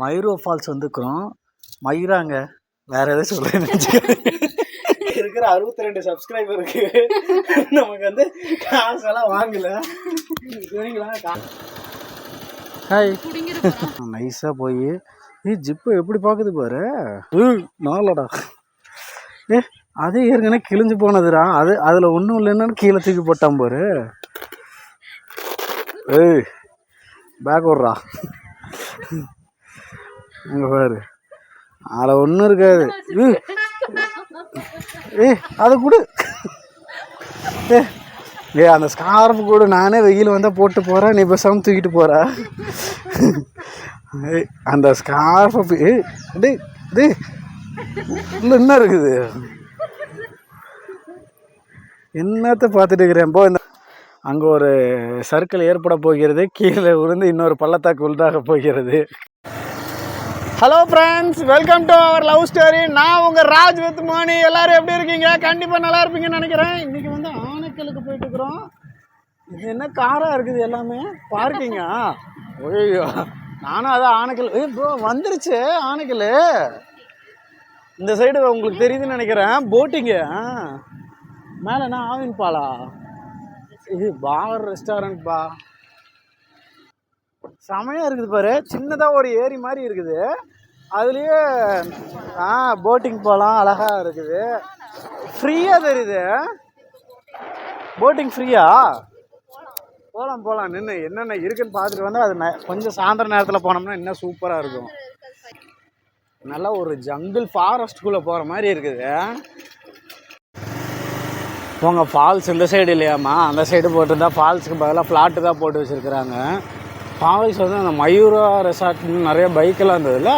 மயூரோ falls வந்துக்கிறோம். மயூராங்க வேற எதாவது சொல்றேன்னு வச்சுக்கோங்க. இருக்கிற 62 சப்ஸ்கிரைபருக்கு நமக்கு வந்து காசெல்லாம் வாங்கல. ஹாய், நைஸாக போய் ஜிப்பு எப்படி பார்க்குது பாரு. நாளடா அதே ஏற்கனவே கிழிஞ்சு போனதுடா. அதில் ஒன்றும் இல்லைன்னு கீழே தூக்கி போட்டான் பாரு. ஏய் பேக் விட்றா. அங்கே பாரு, அதில் ஒன்றும் இருக்காது. அதை கொடு. அந்த ஸ்கார்ஃப் கூட நானே வெயில் வந்தால் போட்டு போகிறேன், நீ பேசாமல் தூக்கிட்டு போகிற. அந்த ஸ்கார்ஃபை இல்லை என்ன இருக்குது, என்னத்தை பார்த்துட்டு இருக்கிறேன். போ, இந்த அங்கே ஒரு சர்க்கிள் ஏற்பட போகிறது, கீழே விழுந்து இன்னொரு பள்ளத்தாக்கு உள்தாக போகிறது. Hello friends, welcome to our love story. நான் உங்கள் ராஜ் வித் மோனி. எல்லோரும் எப்படி இருக்கீங்க? கண்டிப்பாக நல்லா இருப்பீங்கன்னு நினைக்கிறேன். இன்றைக்கி வந்து ஆனைக்கலுக்கு போயிட்டுருக்குறோம். இது என்ன காராக இருக்குது எல்லாமே, பார்க்கிங்கா? ஐயோ, நானும் அதான் ஆனைக்கல். ப்ரோ வந்துருச்சு ஆனைக்கல். இந்த சைடு உங்களுக்கு தெரியுதுன்னு நினைக்கிறேன். போட்டிங்கு மேலே என்ன ஆவின் பாலா? இது பார் ரெஸ்டாரண்ட் பா, செமையாக இருக்குது பாரு. சின்னதாக ஒரு ஏரி மாதிரி இருக்குது, அதுலேயே போட்டிங் போகலாம், அழகாக இருக்குது. ஃப்ரீயாக தெரியுது. போட்டிங் ஃப்ரீயா? போகலாம் நின்று என்னென்ன இருக்குன்னு பார்த்துட்டு வந்தால் அது கொஞ்சம் சாயந்தர நேரத்தில் போனோம்னா இன்னும் சூப்பராக இருக்கும். நல்லா ஒரு ஜங்கிள் ஃபாரஸ்ட்குள்ளே போகிற மாதிரி இருக்குது. போங்க, ஃபால்ஸ் இந்த சைடு இல்லையாம்மா, அந்த சைடு போட்டிருந்தா ஃபால்ஸுக்கு பதிலாக ஃப்ளாட்டு தான் போட்டு வச்சுருக்குறாங்க. ஃபால்ஸ் வந்து அந்த மயூரா ரெசார்ட்னு நிறைய பைக்கெல்லாம் இருந்ததுல்ல,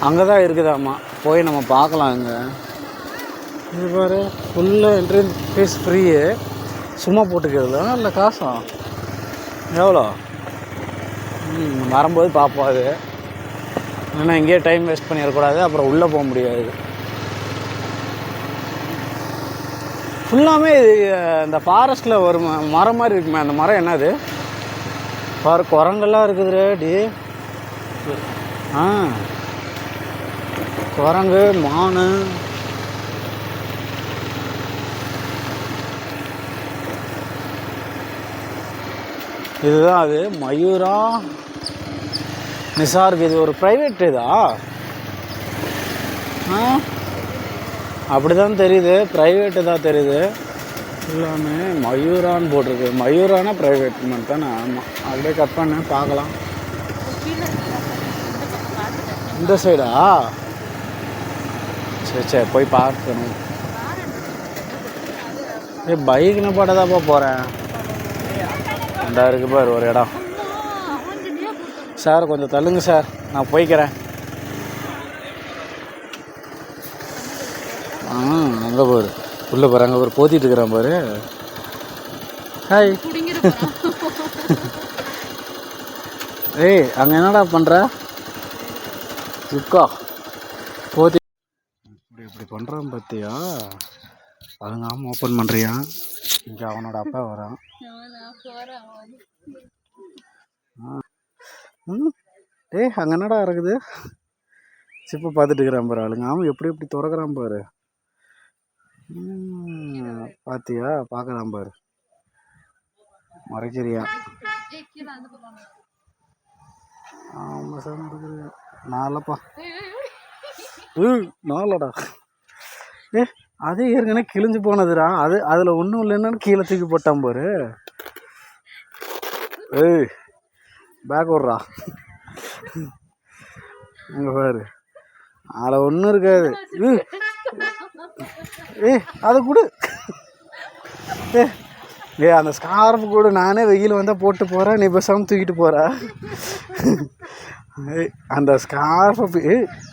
அங்கே தான் இருக்குதாம்மா. போய் நம்ம பார்க்கலாம். இங்கே இது பாரு, ஃபுல்லாக என்ட்ரி ஃபீஸ் ஃப்ரீயு. சும்மா போட்டுக்கிறதுல இல்லை காசா எவ்வளோ? வரும்போது பார்ப்போம். அது ஏன்னா இங்கேயே டைம் வேஸ்ட் பண்ணிடக்கூடாது, அப்புறம் உள்ளே போக முடியாது. ஃபுல்லாமே இது இந்த ஃபாரஸ்ட்டில் ஒரு மரம் மாதிரி இருக்குமே, அந்த மரம் என்னது பாரு, குரங்கெல்லாம் இருக்குது டி. குரங்கு, மானு. இதுதான் அது மயூரா நிசார்க். இது ஒரு ப்ரைவேட் இதா? அப்படி தான் தெரியுது, ப்ரைவேட்டு தான் தெரியுது. எல்லாமே மயூரான்னு போட்டிருக்கு. மயூரானா ப்ரைவேட்மெண்ட் தானே? ஆமாம். அப்படியே கட் பண்ண பார்க்கலாம். இந்த சைடா? சரி போய் பார்க்கணும். பைக்குன்னு பாட்டதாப்பா போகிறேன். ரெண்டா இருக்கு பாரு ஒரு இடம். சார் கொஞ்சம் தள்ளுங்க சார், நான் போய்க்கிறேன். அங்கே பாரு, உள்ளே பாரு, அங்கே பாரு போத்திட்டு இருக்கிறான் பாரு. ஹாய். ஏய், அங்கே என்னடா பண்ணுற? சுக்கா போத்தி இப்படி பண்ணுறான் பார்த்தியா? அதுங்காம ஓப்பன் பண்ணுறியா? இங்கே அவனோட அப்பா வரான். ஏய், அங்கே என்னடா இருக்குது? சிப்பை பார்த்துட்டு இருக்கிறான் பாரு. ஆளுங்க எப்படி எப்படி திறக்கிறான் பாரு. பாத்தியா? பார்க்கலாம் பாரு, மறைக்கிறியா? ஆமாம் சார், மறைக்கிறியா? நாளப்பா நாளடா. அதே ஏற்கனவே கிழிஞ்சு போனதுடா. அதில் ஒன்றும் இல்லைன்னு கீழே தூக்கி போட்டான் பாரு. ஏய் பேக் விட்றா. அங்கே பாரு, அதில் ஒன்றும் இருக்காது. அதை கொடு. அந்த ஸ்கார்ஃப் கூட நானே வெயில் வந்தால் போட்டு போகிறேன், நீ பேசாமல் தூக்கிட்டு போகிற. அந்த ஸ்கார்ஃபை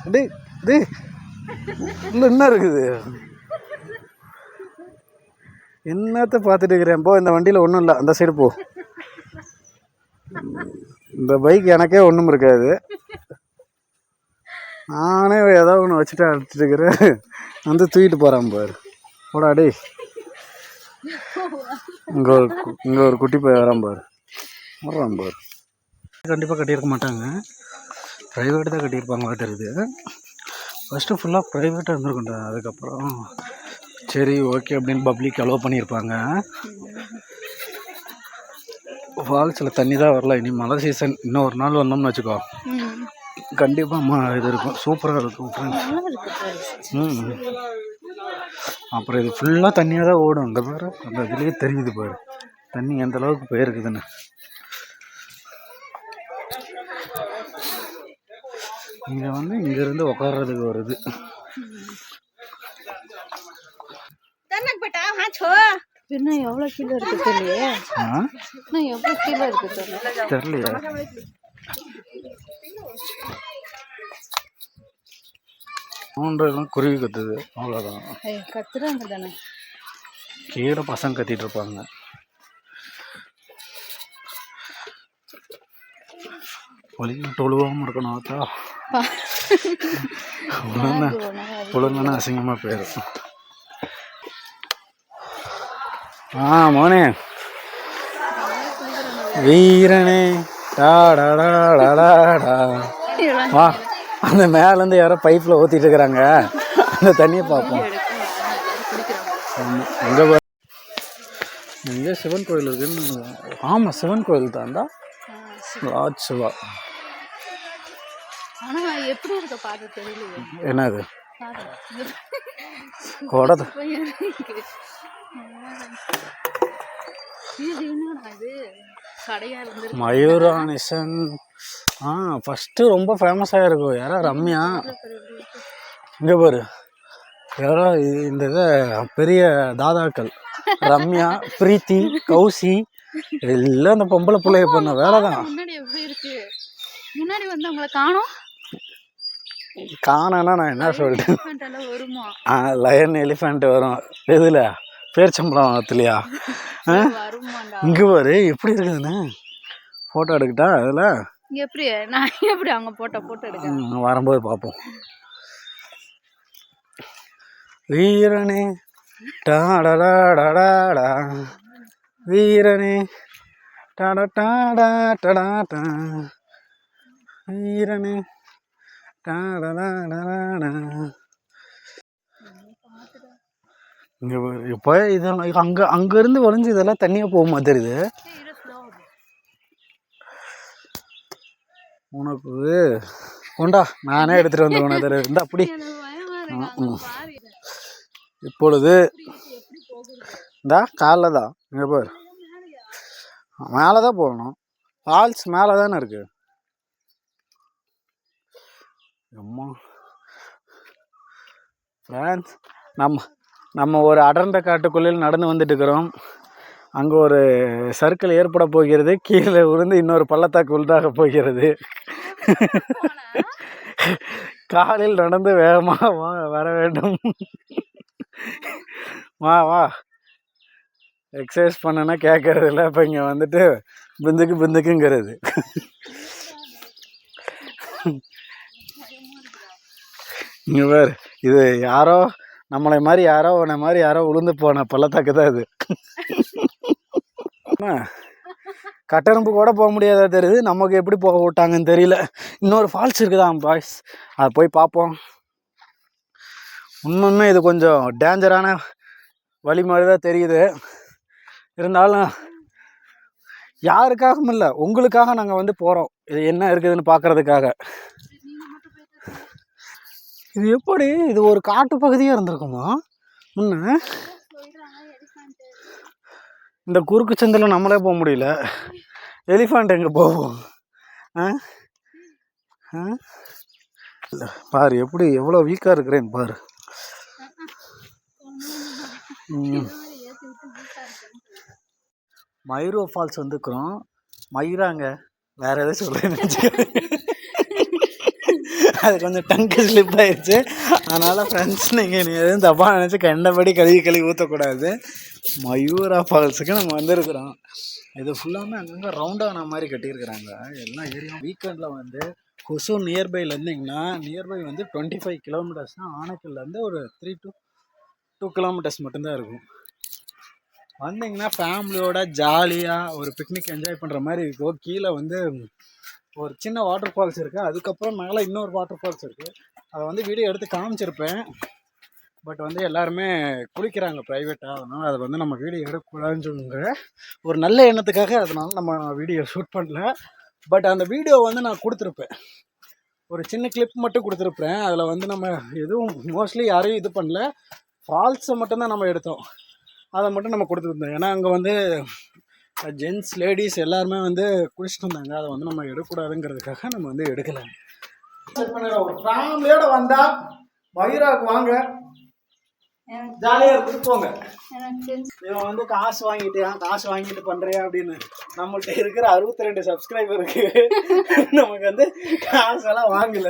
இல்லை என்ன இருக்குது, என்னத்தை பார்த்துட்டு இருக்கிறேன். போ, இந்த வண்டியில் ஒன்றும் இல்லை, அந்த சைடு போ. இந்த பைக் எனக்கே ஒன்றும் இருக்காது, நானே ஏதோ ஒன்று வச்சுட்டு அடிச்சுட்டு இருக்கிறேன். வந்து தூக்கிட்டு போகிறான் பாரு. போடா டே. இங்கே ஒரு குட்டி போய் வரான் பாரு, வர்றான் பாரு. கண்டிப்பாக கட்டியிருக்க மாட்டாங்க. ப்ரைவேட் தான் கட்டியிருப்பாங்க தெரியுது. ஃபஸ்ட்டு ஃபுல்லாக ப்ரைவேட்டாக இருந்திருக்குண்டா. அதுக்கப்புறம் சரி ஓகே அப்படின்னு பப்ளிக் அலோவ் பண்ணியிருப்பாங்க. ஃபால்ஸில் தண்ணி தான் வரல. இனி மழை சீசன் இன்னும் ஒரு நாள் வந்தோம்னு வச்சுக்கோ, கண்டிப்பாக இது இருக்கும், சூப்பராக இருக்கும் ஃப்ரெண்ட்ஸ். அப்புறம் இது ஃபுல்லாக தண்ணியாக தான் ஓடும். அங்கே பாரு, அந்த இதுலேயே தெரியுது பாரு தண்ணி எந்த அளவுக்கு போயிருக்குதுன்னு. இங்கே வந்து இங்கேருந்து உட்கார்றதுக்கு வருது. இன்னும் எவ்வளோ கீழே இருக்கு தெரியலையே. இன்னும் எவ்வளோ கீழே இருக்கு தெரியலையா? குருவி கத்துது, அவ்வளோதான். கத்துறாங்க தானே, கீழே பசங்க கத்திட்டு இருப்பாங்க. வலிக்கிட்டு ஒழுவாமல் இருக்கணும். ஆத்தா ஒழுங்குனா அசிங்கமாக போயிடும். மோனே வீரனே வா, அந்த மேலேருந்து யாரோ பைப்பில் ஊற்றிட்டு இருக்கிறாங்க, அந்த தண்ணியை பார்ப்போம். எங்கே எங்கே சிவன் கோயில் இருக்குன்னு. ஆமாம், சிவன் கோயில் தான்டா, லார்ட் சிவா. என்னது கொடது மயூரானிசன். ஃபஸ்ட்டு ரொம்ப ஃபேமஸாக இருக்கும். யாரோ ரம்யா, இங்கே பாரு, யாரோ இந்த இதை பெரிய தாதாக்கள் ரம்யா, பிரீத்தி, கௌசி எல்லாம் இந்த பொம்பளை பிள்ளைய பண்ண வேலை தான். முன்னாடி வந்து உங்களை காணோம். காணனா நான் என்ன சொல்லிட்டேன், லயன் எலிஃபண்ட் வரும். எதுல? பேர்ச்சம்பளம் ஆத்துலையா? இங்கே பாரு எப்படி இருக்குதுன்னு. ஃபோட்டோ எடுக்கிட்டா அதில் எப்படி? நான் எப்படி அவங்க ஃபோட்டோ எடுக்க வரும்போது பார்ப்போம். வீரனே டாடா வீரனே டாடா டாடா டடா வீரனே டாடா. இங்கே இப்போ இதெல்லாம் அங்கேருந்து வளைஞ்சு இதெல்லாம் தண்ணியாக போகுமா தெரியுது உனக்கு? கொண்டா, நானே எடுத்துகிட்டு வந்து உனக்கு இருந்தா அப்படி. இப்பொழுது இந்தா காலைல தான், இங்கே பாரு, மேலே தான் போகணும். ஃபால்ஸ் மேலே தானே இருக்கு. அம்மா ஃப்ரெண்ட்ஸ், நம்ம ஒரு அடர்ந்த காட்டுக்குள்ளில் நடந்து வந்துட்டு இருக்கிறோம். அங்கே ஒரு சர்க்கிள் ஏற்பட போகிறது. கீழே விழுந்து இன்னொரு பள்ளத்தாக்கு உள்தாக போகிறது. காலில் நடந்து வேகமாக வர வேண்டும். வா எக்ஸசைஸ் பண்ணனா கேட்கறது இல்லை. இப்போ இங்கே வந்துட்டு பிந்துக்குங்கிறது. இங்கே பேர் இது யாரோ நம்மளை மாதிரி யாரோ உளுந்து போன பள்ளத்தாக்கு தான் இது. கட்டெரும்பு கூட போக முடியாதா தெரியுது, நமக்கு எப்படி போக விட்டாங்கன்னு தெரியல. இன்னொரு ஃபால்ஸ் இருக்குதான் பாய்ஸ், அதை போய் பார்ப்போம். இன்னொன்று இது கொஞ்சம் டேஞ்சரான வழி மாதிரி தான் தெரியுது. இருந்தாலும் யாருக்காகவும் இல்லை, உங்களுக்காக நாங்கள் வந்து போகிறோம். இது என்ன இருக்குதுன்னு பார்க்குறதுக்காக. இது எப்படி? இது ஒரு காட்டு பகுதியாக இருந்திருக்குமா முன்ன? இந்த குறுக்கு சந்தில் நம்மளே போக முடியல, எலிஃபண்ட் எங்கே போவோம்? பாரு எப்படி எவ்வளோ வீக்காக இருக்கிறேன்னு பாரு. மயூரோ ஃபால்ஸ் வந்துக்கிறோம். மயூராங்க வேறு எதாவது சொல்கிறேன்னு அது கொஞ்சம் டங்கு ஸ்லிப் ஆயிடுச்சு. அதனால் ஃப்ரெண்ட்ஸ், நீங்கள் எதுவும் தப்பாக நினச்சி கண்டபடி கழுவி ஊற்றக்கூடாது. மயூரா ஃபால்ஸுக்கு நம்ம வந்திருக்கிறோம். இது ஃபுல்லாமே அங்கங்கே ரவுண்டான மாதிரி கட்டியிருக்கிறாங்க எல்லா ஏரியா. வீக்கெண்டில் வந்து ஹொசூர் நியர்பையில் இருந்தீங்கன்னா, நியர்பை வந்து 25 கிலோமீட்டர்ஸ் தான். ஆனைக்கல்லேருந்து ஒரு 3 to 2 கிலோமீட்டர்ஸ் மட்டும்தான் இருக்கும். வந்தீங்கன்னா ஃபேமிலியோட ஜாலியாக ஒரு பிக்னிக் என்ஜாய் பண்ணுற மாதிரி இருக்கும். கீழே வந்து ஒரு சின்ன வாட்டர் ஃபால்ஸ் இருக்குது. அதுக்கப்புறம் மேலே இன்னொரு வாட்டர் ஃபால்ஸ் இருக்குது. அதை வந்து வீடியோ எடுத்து காமிச்சிருப்பேன். பட் வந்து எல்லாருமே குளிக்கிறாங்க ப்ரைவேட்டாக, அதனால் அதை வந்து நம்ம வீடியோ எடுக்கக்கூடாதுன்னு சொல்லுங்க. ஒரு நல்ல எண்ணத்துக்காக அதனால நம்ம வீடியோ ஷூட் பண்ணல. பட் அந்த வீடியோ வந்து நான் கொடுத்துருப்பேன், ஒரு சின்ன கிளிப் மட்டும் கொடுத்துருப்பேன். அதில் வந்து நம்ம எதுவும் மோஸ்ட்லி யாரையும் இது பண்ணல, ஃபால்ஸை மட்டும்தான் நம்ம எடுத்தோம். அதை மட்டும் நம்ம கொடுத்துருந்தோம். ஏன்னா அங்கே வந்து ஜென்ட்ஸ் லேடிஸ் எல்லாருமே வந்து குளிச்சுட்டு இருந்தாங்க. அதை வந்து நம்ம எடுக்கக்கூடாதுங்கிறதுக்காக நம்ம வந்து எடுக்கலை. ஒரு ஃபேமிலியோட வந்தால் மயூராவுக்கு வாங்க, ஜாலியாக இருந்துட்டு போங்க. இவன் வந்து காசு வாங்கிட்டு பண்ணுறியா அப்படின்னு. நம்மள்கிட்ட இருக்கிற 62 சப்ஸ்கிரைபருக்கு நமக்கு வந்து காசெல்லாம் வாங்கல.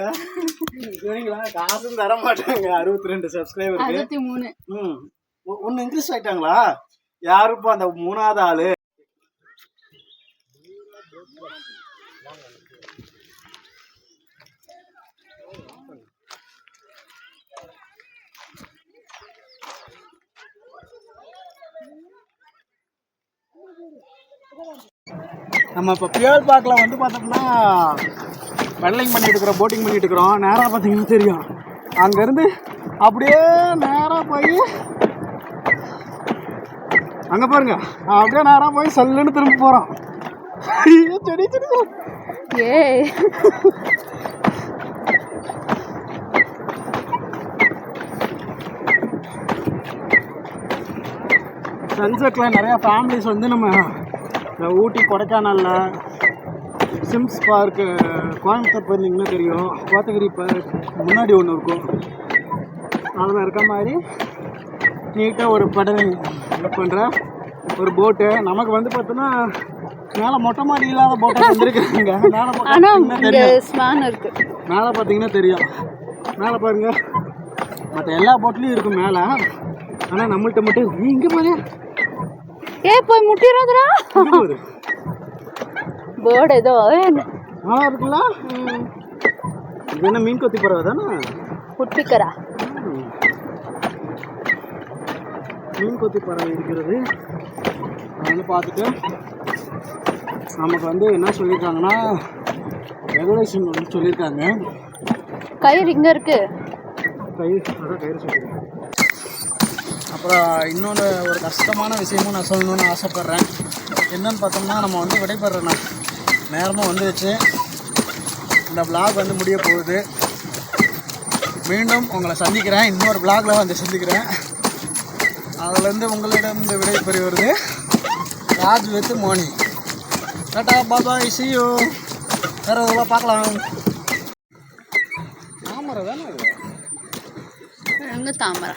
இவங்களா காசும் தர மாட்டாங்க. 62 சப்ஸ்கிரைபருக்கு 63. ஒன்று இன்க்ரீஸ் ஆகிட்டாங்களா? யாருப்பா அந்த 3ஆவது ஆள்? நம்ம இப்போ பியர் பார்க்கில் வந்து பார்த்தோம்னா பெடலிங் பண்ணிட்டு இருக்கிறோம், போட்டிங் பண்ணிட்டு இருக்கிறோம். நேராக பார்த்தீங்கன்னா தெரியும், அங்கேருந்து அப்படியே நேராக போய் அங்கே பாருங்க, அப்படியே நேராக போய் சல்லுன்னு திரும்ப போகிறோம். செடி செடி ஏ சன்செட்டில் நிறையா ஃபேமிலிஸ் வந்து நம்ம இந்த ஊட்டி கொடைக்கானலில் சிம்ஸ் பார்க்கு கோயம்புத்தூர் போயிருந்தீங்கன்னா தெரியும், கோத்தகிரி பார்க் முன்னாடி ஒன்று இருக்கும். அதில் இருக்க மாதிரி நீட்டாக ஒரு படலிங் பண்ணுற ஒரு போட்டு. நமக்கு வந்து பார்த்தோன்னா மேலே மொட்டை மாடி இல்லாத போட்டை வந்துருக்குங்க. மேலே பார்த்தீங்கன்னா தெரியும், மேலே பாருங்க, மற்ற எல்லா போட்லேயும் இருக்கும் மேலே. ஆனால் நம்மள்கிட்ட மட்டும் இங்கே பாரு, போய் முட்டிடுறா போர்டு ஏதோ இருக்குல்ல. இது என்ன மீன் கொத்தி பறவை தானே? குட்டிக்கரா மீன் கொத்தி பறவை இருக்கிறது. அதை வந்து பார்த்துட்டு நமக்கு வந்து என்ன சொல்லியிருக்காங்கன்னா, ரெகுலேஷன் வந்து சொல்லியிருக்காங்க. கயிறு இங்கே இருக்கு, கயிறு சொல்லியிருக்காங்க. அப்புறம் இன்னொன்று ஒரு கஷ்டமான விஷயமும் நான் சொல்லணும்னு ஆசைப்பட்றேன். என்னன்னு பார்த்தோம்னா, நம்ம வந்து விடைபெற நேரமும் வந்துடுச்சு. இந்த விளாக் வந்து முடிய போகுது. மீண்டும் உங்களை சந்திக்கிறேன், இன்னொரு விளாகில் வந்து சந்திக்கிறேன். அதுலேருந்து உங்களிடம் இந்த விடை பெறுவது Raj with Moni. Tata bye, see you. வேறு இதெல்லாம் பார்க்கலாம். தாமரை தானே அது? தாமரை.